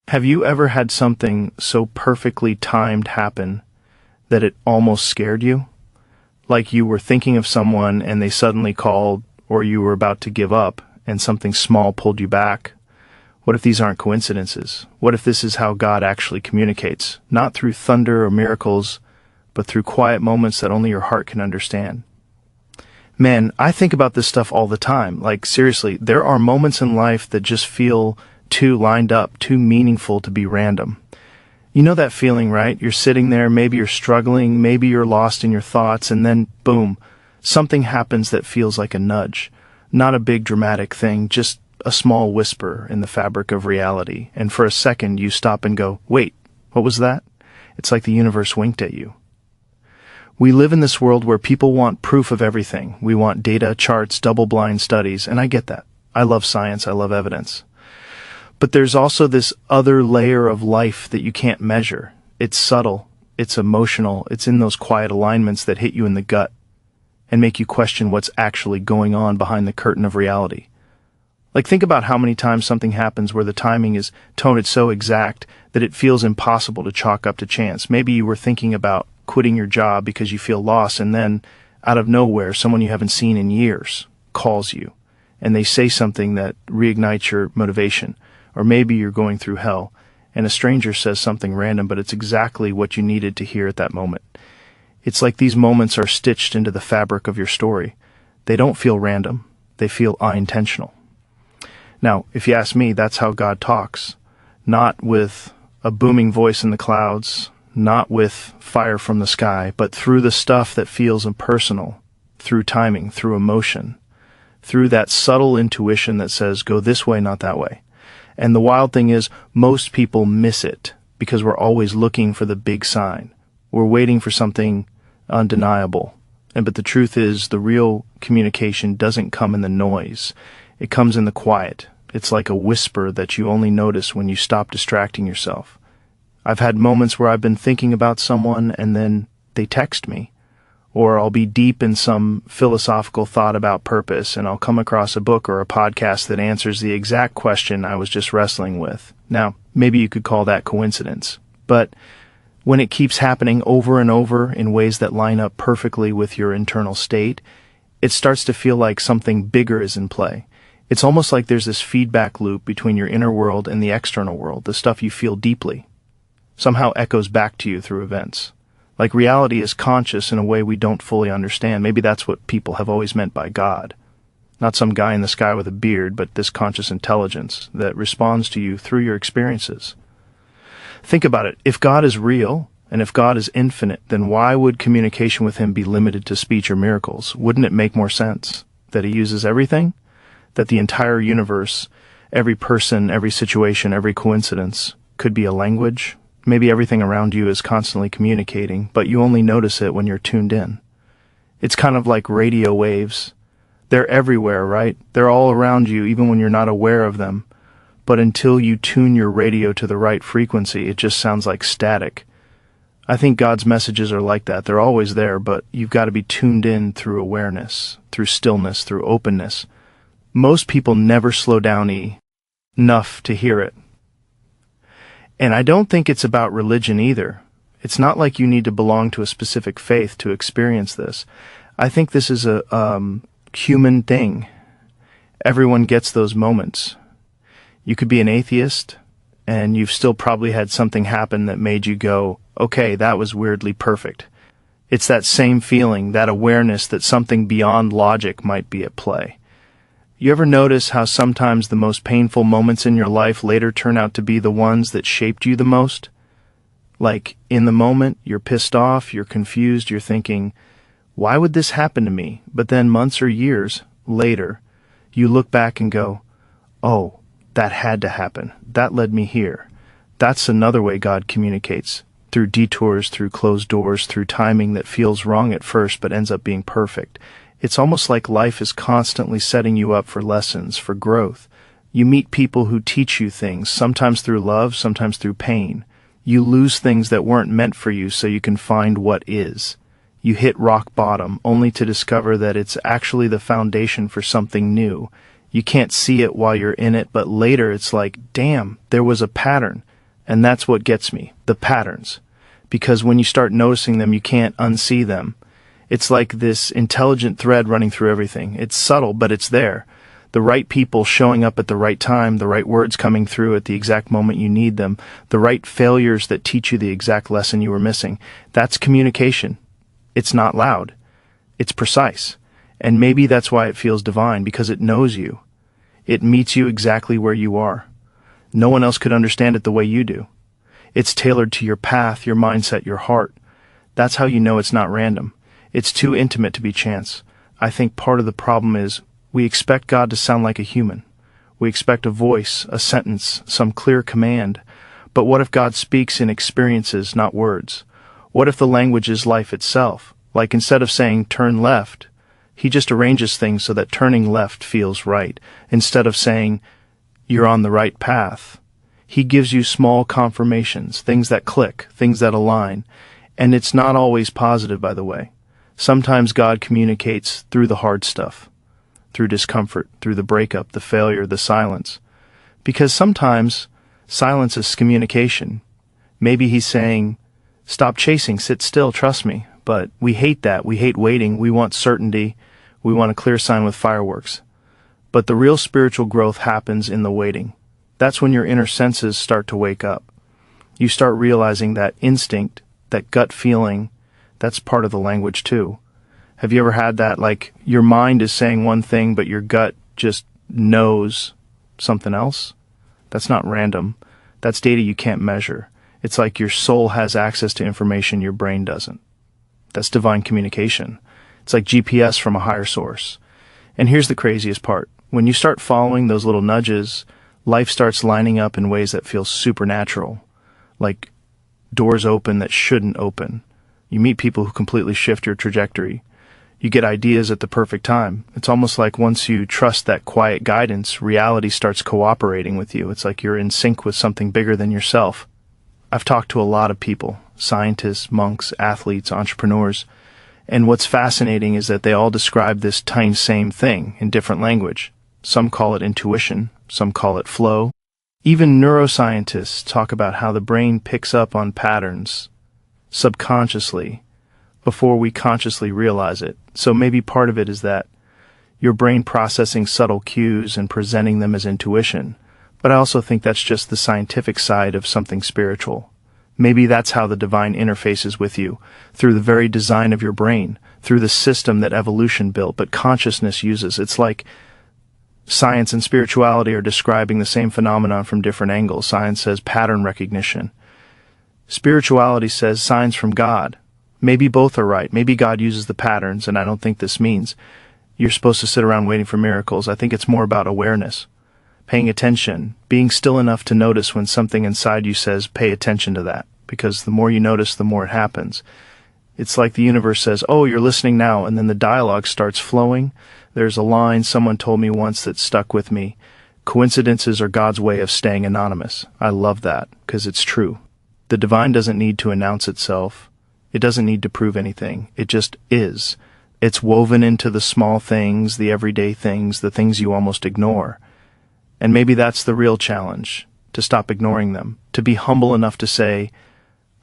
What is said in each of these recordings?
Have you ever had something so perfectly timed happen that it almost scared you? Like you were thinking of someone and they suddenly called, or you were about to give up and something small pulled you back? What if these aren't coincidences? What if this is how God actually communicates? Not through thunder or miracles, but through quiet moments that only your heart can understand. Man, I think about this stuff all the time. Like, seriously, there are moments in life that just feel too lined up, too meaningful to be random. You know that feeling, right? You're sitting there, maybe you're struggling, maybe you're lost in your thoughts, and then, boom, something happens that feels like a nudge. Not a big dramatic thing, just a small whisper in the fabric of reality. And for a second, you stop and go, wait, what was that? It's like the universe winked at you. We live in this world where people want proof of everything. We want data, charts, double-blind studies, and I get that. I love science, I love evidence. But there's also this other layer of life that you can't measure. It's subtle, it's emotional, it's in those quiet alignments that hit you in the gut and make you question what's actually going on behind the curtain of reality. Like, think about how many times something happens where the timing is toned so exact that it feels impossible to chalk up to chance. Maybe you were thinking about quitting your job because you feel lost, and then, out of nowhere, someone you haven't seen in years calls you, and they say something that reignites your motivation. Or maybe you're going through hell, and a stranger says something random, but it's exactly what you needed to hear at that moment. It's like these moments are stitched into the fabric of your story. They don't feel random. They feel intentional. Now, if you ask me, that's how God talks. Not with a booming voice in the clouds, not with fire from the sky, but through the stuff that feels impersonal, through timing, through emotion, through that subtle intuition that says, go this way, not that way. And the wild thing is, most people miss it because we're always looking for the big sign. We're waiting for something undeniable. But the truth is, the real communication doesn't come in the noise. It comes in the quiet. It's like a whisper that you only notice when you stop distracting yourself. I've had moments where I've been thinking about someone and then they text me. Or I'll be deep in some philosophical thought about purpose, and I'll come across a book or a podcast that answers the exact question I was just wrestling with. Now, maybe you could call that coincidence. But when it keeps happening over and over in ways that line up perfectly with your internal state, it starts to feel like something bigger is in play. It's almost like there's this feedback loop between your inner world and the external world, the stuff you feel deeply. Somehow echoes back to you through events. Like reality is conscious in a way we don't fully understand. Maybe that's what people have always meant by God. Not some guy in the sky with a beard, but this conscious intelligence that responds to you through your experiences. Think about it. If God is real, and if God is infinite, then why would communication with Him be limited to speech or miracles? Wouldn't it make more sense that He uses everything? That the entire universe, every person, every situation, every coincidence could be a language? Maybe everything around you is constantly communicating, but you only notice it when you're tuned in. It's kind of like radio waves. They're everywhere, right? They're all around you, even when you're not aware of them. But until you tune your radio to the right frequency, it just sounds like static. I think God's messages are like that. They're always there, but you've got to be tuned in through awareness, through stillness, through openness. Most people never slow down enough to hear it. And I don't think it's about religion either. It's not like you need to belong to a specific faith to experience this. I think this is a human thing. Everyone gets those moments. You could be an atheist, and you've still probably had something happen that made you go, okay, that was weirdly perfect. It's that same feeling, that awareness that something beyond logic might be at play. You ever notice how sometimes the most painful moments in your life later turn out to be the ones that shaped you the most? Like, in the moment, you're pissed off, you're confused, you're thinking, why would this happen to me? But then months or years later, you look back and go, oh, that had to happen. That led me here. That's another way God communicates. Through detours, through closed doors, through timing that feels wrong at first but ends up being perfect. It's almost like life is constantly setting you up for lessons, for growth. You meet people who teach you things, sometimes through love, sometimes through pain. You lose things that weren't meant for you so you can find what is. You hit rock bottom, only to discover that it's actually the foundation for something new. You can't see it while you're in it, but later it's like, damn, there was a pattern. And that's what gets me, the patterns. Because when you start noticing them, you can't unsee them. It's like this intelligent thread running through everything. It's subtle, but it's there. The right people showing up at the right time, the right words coming through at the exact moment you need them, the right failures that teach you the exact lesson you were missing. That's communication. It's not loud. It's precise. And maybe that's why it feels divine, because it knows you. It meets you exactly where you are. No one else could understand it the way you do. It's tailored to your path, your mindset, your heart. That's how you know it's not random. It's too intimate to be chance. I think part of the problem is we expect God to sound like a human. We expect a voice, a sentence, some clear command. But what if God speaks in experiences, not words? What if the language is life itself? Like instead of saying, turn left, he just arranges things so that turning left feels right. Instead of saying, you're on the right path, he gives you small confirmations, things that click, things that align. And it's not always positive, by the way. Sometimes God communicates through the hard stuff, through discomfort, through the breakup, the failure, the silence. Because sometimes silence is communication. Maybe he's saying, stop chasing, sit still, trust me. But we hate that. We hate waiting. We want certainty. We want a clear sign with fireworks. But the real spiritual growth happens in the waiting. That's when your inner senses start to wake up. You start realizing that instinct, that gut feeling, that's part of the language too. Have you ever had that, like your mind is saying one thing, but your gut just knows something else? That's not random. That's data you can't measure. It's like your soul has access to information your brain doesn't. That's divine communication. It's like GPS from a higher source. And here's the craziest part. When you start following those little nudges, life starts lining up in ways that feel supernatural. Like doors open that shouldn't open. You meet people who completely shift your trajectory. You get ideas at the perfect time. It's almost like once you trust that quiet guidance, reality starts cooperating with you. It's like you're in sync with something bigger than yourself. I've talked to a lot of people, scientists, monks, athletes, entrepreneurs, and what's fascinating is that they all describe this tiny same thing in different language. Some call it intuition, some call it flow. Even neuroscientists talk about how the brain picks up on patterns subconsciously before we consciously realize it. So maybe part of it is that your brain processing subtle cues and presenting them as intuition. But I also think that's just the scientific side of something spiritual. Maybe that's how the divine interfaces with you, through the very design of your brain, through the system that evolution built, but consciousness uses. It's like science and spirituality are describing the same phenomenon from different angles. Science says pattern recognition. Spirituality says signs from God. Maybe both are right. Maybe God uses the patterns, and I don't think this means you're supposed to sit around waiting for miracles. I think it's more about awareness, paying attention, being still enough to notice when something inside you says, pay attention to that, because the more you notice, the more it happens. It's like the universe says, oh, you're listening now, and then the dialogue starts flowing. There's a line someone told me once that stuck with me. Coincidences are God's way of staying anonymous. I love that, because it's true. The divine doesn't need to announce itself. It doesn't need to prove anything. It just is. It's woven into the small things, the everyday things, the things you almost ignore. And maybe that's the real challenge, to stop ignoring them, to be humble enough to say,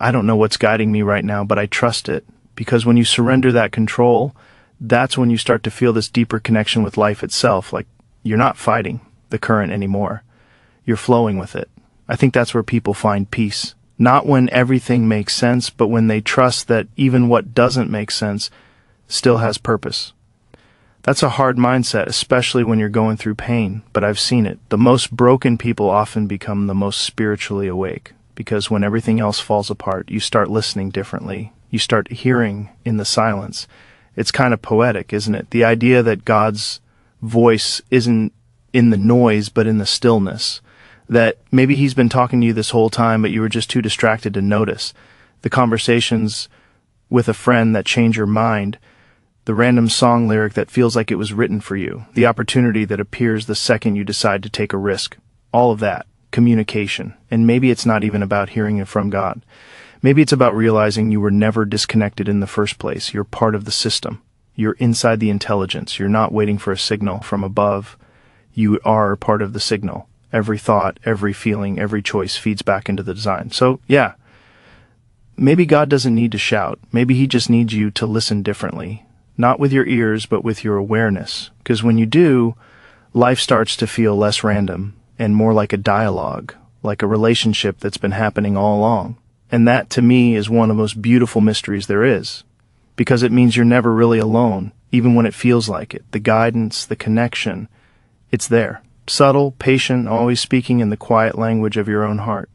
I don't know what's guiding me right now, but I trust it. Because when you surrender that control, that's when you start to feel this deeper connection with life itself, like you're not fighting the current anymore. You're flowing with it. I think that's where people find peace. Not when everything makes sense, but when they trust that even what doesn't make sense still has purpose. That's a hard mindset, especially when you're going through pain, but I've seen it. The most broken people often become the most spiritually awake, because when everything else falls apart, you start listening differently. You start hearing in the silence. It's kind of poetic, isn't it? The idea that God's voice isn't in the noise, but in the stillness. That maybe he's been talking to you this whole time, but you were just too distracted to notice. The conversations with a friend that change your mind, the random song lyric that feels like it was written for you, the opportunity that appears the second you decide to take a risk. All of that, communication. And maybe it's not even about hearing it from God. Maybe it's about realizing you were never disconnected in the first place. You're part of the system. You're inside the intelligence. You're not waiting for a signal from above. You are part of the signal. Every thought, every feeling, every choice feeds back into the design. So, yeah, maybe God doesn't need to shout. Maybe he just needs you to listen differently. Not with your ears, but with your awareness. Because when you do, life starts to feel less random and more like a dialogue, like a relationship that's been happening all along. And that, to me, is one of the most beautiful mysteries there is. Because it means you're never really alone, even when it feels like it. The guidance, the connection, it's there. Subtle, patient, always speaking in the quiet language of your own heart.